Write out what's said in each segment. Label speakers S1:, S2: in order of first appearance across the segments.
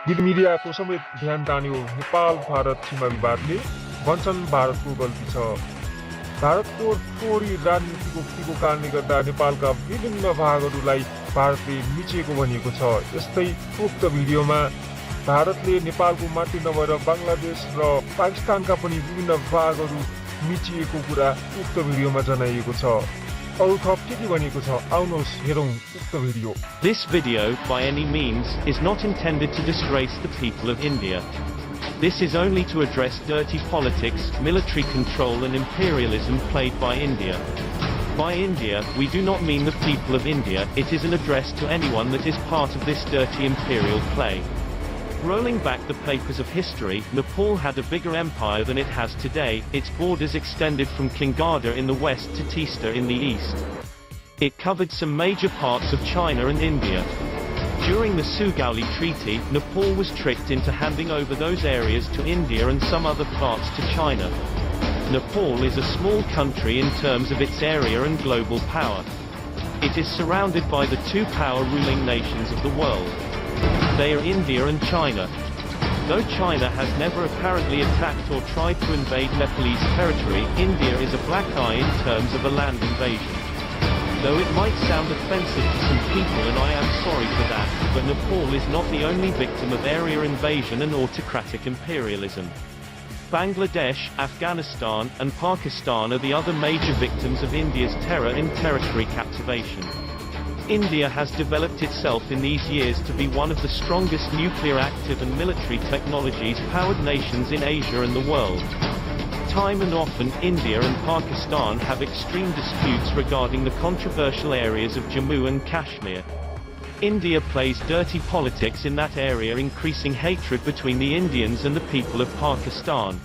S1: गिर मिडियाको समेत ध्यान तान्यो नेपाल भारत सीमा विवादले, भन्छन् भारतको गल्ती छ। भारतको थोरै राजनीतिक उक्तिको कारणले गर्दा नेपालका विभिन्न भागहरूलाई भारतले मिचेको भनिएको छ। यस्तै उक्त भिडियोमा भारतले नेपालको मात्रै नभएर बङ्गलादेश र पाकिस्तानका पनि विभिन्न भागहरू मिचिएको कुरा उक्त भिडियोमा जनाइएको छ। अरु थप के भनिएको छ, आउनुहोस् हेरौँ उक्त video.
S2: This video, by any means, is not intended to disgrace the people of India. This is only to address dirty politics, military control and imperialism played by India. By India, we do not mean the people of India, it is an address to anyone that is part of this dirty imperial play. Rolling back the papers of history, Nepal had a bigger empire than it has today. Its borders extended from Kingarda in the west to Teesta in the east. It covered some major parts of China and India. During the Sugauli Treaty, Nepal was tricked into handing over those areas to India and some other parts to China. Nepal is a small country in terms of its area and global power. It is surrounded by the two power ruling nations of the world. They are India and China. Though China has never apparently attacked or tried to invade Nepalese territory, India is a black eye in terms of a land invasion. Though it might sound offensive to some people, and I am sorry for that, but Nepal is not the only victim of area invasion and autocratic imperialism. Bangladesh, Afghanistan, and Pakistan are the other major victims of India's terror and territory captivation. India has developed itself in these years to be one of the strongest nuclear active and military technologies powered nations in Asia and the world. Time and often, India and Pakistan have extreme disputes regarding the controversial areas of Jammu and Kashmir. India plays dirty politics in that area, increasing hatred between the Indians and the people of Pakistan.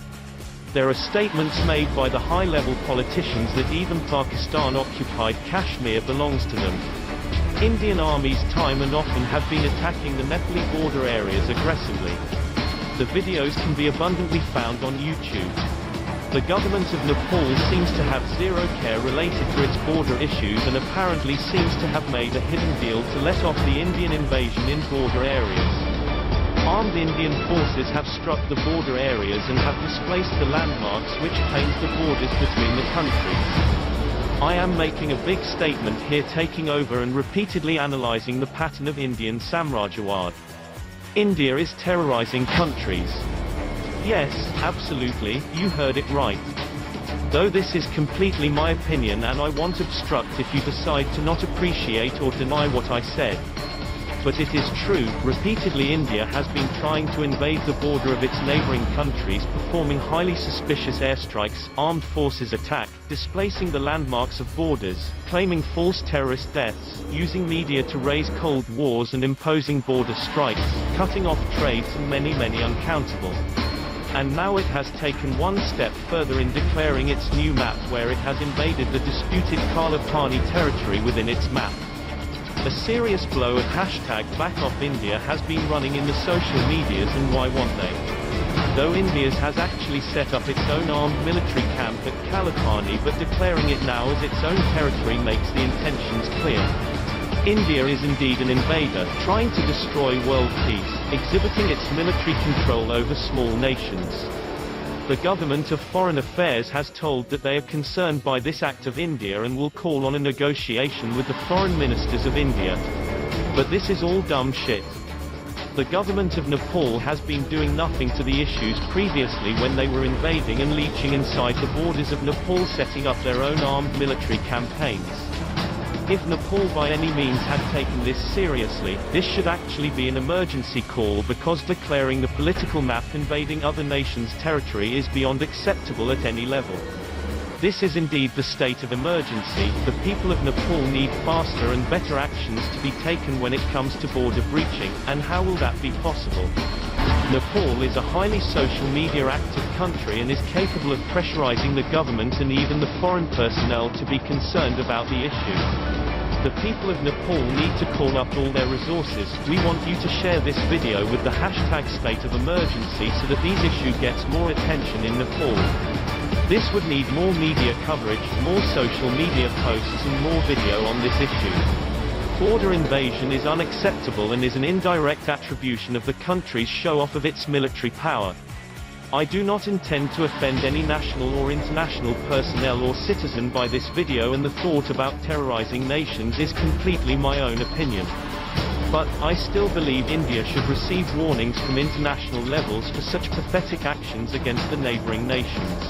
S2: There are statements made by the high-level politicians that even Pakistan-occupied Kashmir belongs to them. Indian armies time and often have been attacking the Nepali border areas aggressively. The videos can be abundantly found on YouTube. The government of Nepal seems to have zero care related to its border issues and apparently seems to have made a hidden deal to let off the Indian invasion in border areas. Armed Indian forces have struck the border areas and have displaced the landmarks which claims the borders between the countries. I am making a big statement here, taking over and repeatedly analyzing the pattern of Indian Samrajyawad. India is terrorizing countries. Yes, absolutely, you heard it right. Though this is completely my opinion and I won't obstruct if you decide to not appreciate or deny what I said. But it is true, repeatedly India has been trying to invade the border of its neighboring countries, performing highly suspicious airstrikes, armed forces attack, displacing the landmarks of borders, claiming false terrorist deaths, using media to raise cold wars and imposing border strikes, cutting off trades and many uncountable. And now it has taken one step further in declaring its new map, where it has invaded the disputed Kalapani territory within its map. A serious blow of #BackOffIndia has been running in the social medias, and why won't they? Though India has actually set up its own armed military camp at Kalapani, but declaring it now as its own territory makes the intentions clear. India is indeed an invader, trying to destroy world peace, exhibiting its military control over small nations. The government of Foreign Affairs has told that they are concerned by this act of India and will call on a negotiation with the foreign ministers of India. But this is all dumb shit. The government of Nepal has been doing nothing to the issues previously when they were invading and leeching inside the borders of Nepal, setting up their own armed military campaigns. If Nepal by any means had taken this seriously, this should actually be an emergency call, because declaring the political map invading other nations' territory is beyond acceptable at any level. This is indeed the state of emergency. The people of Nepal need faster and better actions to be taken when it comes to border breaching, and how will that be possible? Nepal is a highly social media active country and is capable of pressurizing the government and even the foreign personnel to be concerned about the issue. The people of Nepal need to call up all their resources. We want you to share this video with the #state of emergency so that these issues gets more attention in Nepal. This would need more media coverage, more social media posts and more video on this issue. Border invasion is unacceptable and is an indirect attribution of the country's show-off of its military power. I do not intend to offend any national or international personnel or citizen by this video, and the thought about terrorizing nations is completely my own opinion. But, I still believe India should receive warnings from international levels for such pathetic actions against the neighboring nations.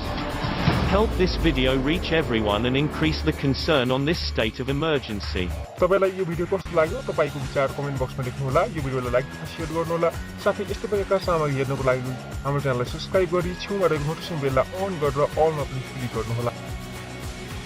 S2: Help this video reach everyone and increase the concern on this state of emergency.
S1: तपाईलाई यो video कस्तो लाग्यो तपाईको विचार comment बक्समा लेख्नु होला यो भिडियोलाई like र share गर्नु होला साथै यस्तै प्रकारका सामग्री हेर्नको लागि हाम्रो च्यानललाई सब्स्क्राइब गरी छेउमा रहेको नोटिफिकेसन बेललाई अन गरेर अलमा पनि क्लिक गर्नु होला